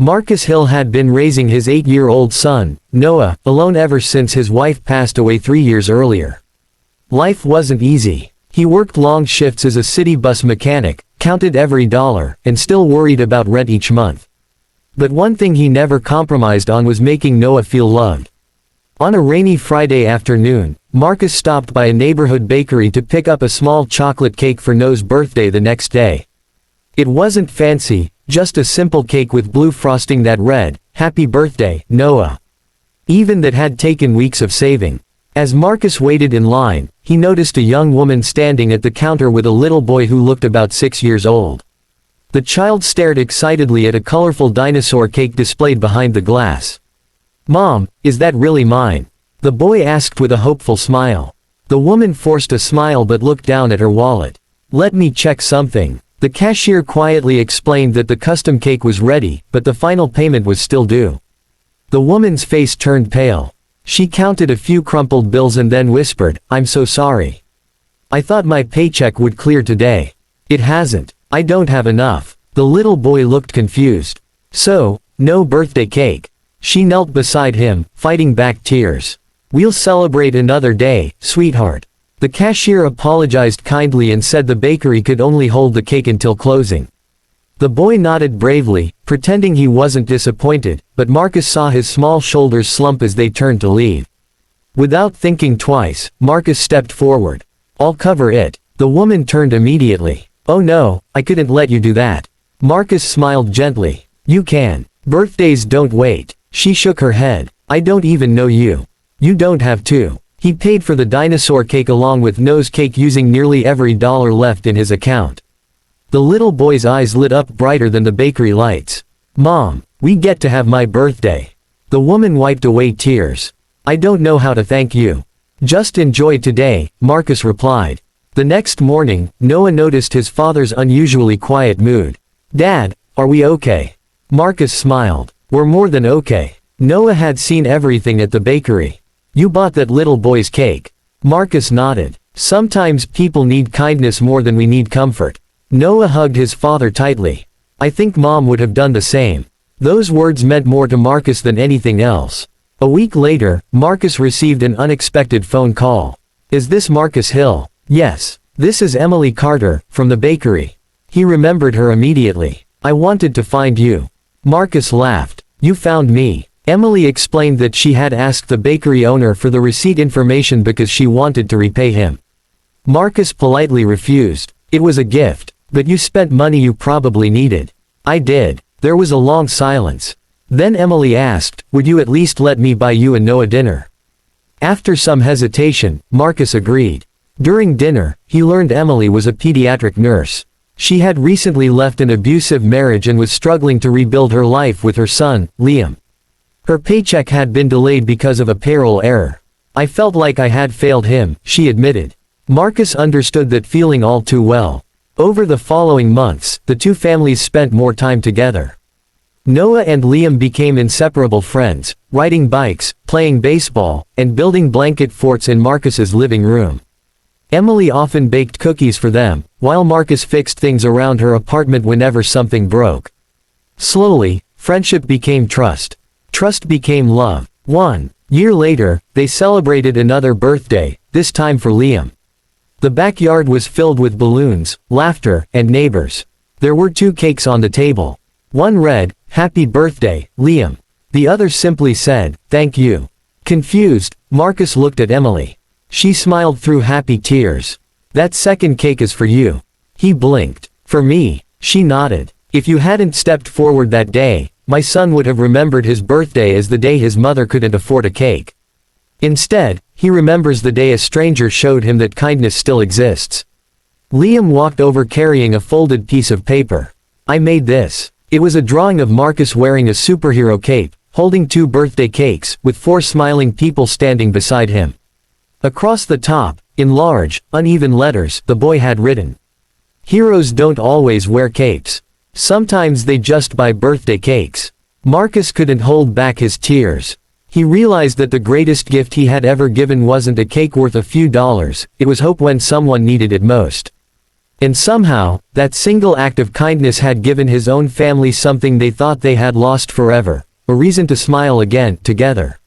Marcus Hill had been raising his 8-year-old son, Noah, alone ever since his wife passed away 3 years earlier. Life wasn't easy. He worked long shifts as a city bus mechanic, counted every dollar, and still worried about rent each month. But one thing he never compromised on was making Noah feel loved. On a rainy Friday afternoon, Marcus stopped by a neighborhood bakery to pick up a small chocolate cake for Noah's birthday the next day. It wasn't fancy, just a simple cake with blue frosting that read, "Happy Birthday, Noah." Even that had taken weeks of saving. As Marcus waited in line, he noticed a young woman standing at the counter with a little boy who looked about 6 years old. The child stared excitedly at a colorful dinosaur cake displayed behind the glass. "Mom, is that really mine?" the boy asked with a hopeful smile. The woman forced a smile but looked down at her wallet. "Let me check something." The cashier quietly explained that the custom cake was ready, but the final payment was still due. The woman's face turned pale. She counted a few crumpled bills and then whispered, "I'm so sorry. I thought my paycheck would clear today. It hasn't. I don't have enough." The little boy looked confused. "So, no birthday cake?" She knelt beside him, fighting back tears. "We'll celebrate another day, sweetheart." The cashier apologized kindly and said the bakery could only hold the cake until closing. The boy nodded bravely, pretending he wasn't disappointed, but Marcus saw his small shoulders slump as they turned to leave. Without thinking twice, Marcus stepped forward. "I'll cover it." The woman turned immediately. "Oh no, I couldn't let you do that." Marcus smiled gently. "You can. Birthdays don't wait." She shook her head. "I don't even know you. You don't have to." He paid for the dinosaur cake along with Noah's cake using nearly every dollar left in his account. The little boy's eyes lit up brighter than the bakery lights. "Mom, we get to have my birthday." The woman wiped away tears. "I don't know how to thank you." "Just enjoy today," Marcus replied. The next morning, Noah noticed his father's unusually quiet mood. "Dad, are we okay?" Marcus smiled. "We're more than okay." Noah had seen everything at the bakery. "You bought that little boy's cake." Marcus nodded. "Sometimes people need kindness more than we need comfort." Noah hugged his father tightly. "I think Mom would have done the same." Those words meant more to Marcus than anything else. A week later, Marcus received an unexpected phone call. "Is this Marcus Hill?" "Yes. This is Emily Carter, from the bakery." He remembered her immediately. "I wanted to find you." Marcus laughed. "You found me." Emily explained that she had asked the bakery owner for the receipt information because she wanted to repay him. Marcus politely refused. "It was a gift. But you spent money you probably needed." "I did." There was a long silence. Then Emily asked, "Would you at least let me buy you and Noah dinner?" After some hesitation, Marcus agreed. During dinner, he learned Emily was a pediatric nurse. She had recently left an abusive marriage and was struggling to rebuild her life with her son, Liam. Her paycheck had been delayed because of a payroll error. "I felt like I had failed him," she admitted. Marcus understood that feeling all too well. Over the following months, the two families spent more time together. Noah and Liam became inseparable friends, riding bikes, playing baseball, and building blanket forts in Marcus's living room. Emily often baked cookies for them, while Marcus fixed things around her apartment whenever something broke. Slowly, friendship became trust. Trust became love. 1 year later, they celebrated another birthday, this time for Liam. The backyard was filled with balloons, laughter, and neighbors. There were 2 cakes on the table. One read, "Happy Birthday, Liam." The other simply said, "Thank you." Confused, Marcus looked at Emily. She smiled through happy tears. "That second cake is for you." He blinked. "For me?" She nodded. "If you hadn't stepped forward that day, my son would have remembered his birthday as the day his mother couldn't afford a cake. Instead, he remembers the day a stranger showed him that kindness still exists." Liam walked over carrying a folded piece of paper. "I made this." It was a drawing of Marcus wearing a superhero cape, holding 2 birthday cakes, with 4 smiling people standing beside him. Across the top, in large, uneven letters, the boy had written, "Heroes don't always wear capes. Sometimes they just buy birthday cakes." Marcus couldn't hold back his tears. He realized that the greatest gift he had ever given wasn't a cake worth a few dollars, it was hope when someone needed it most. And somehow, that single act of kindness had given his own family something they thought they had lost forever, a reason to smile again, together.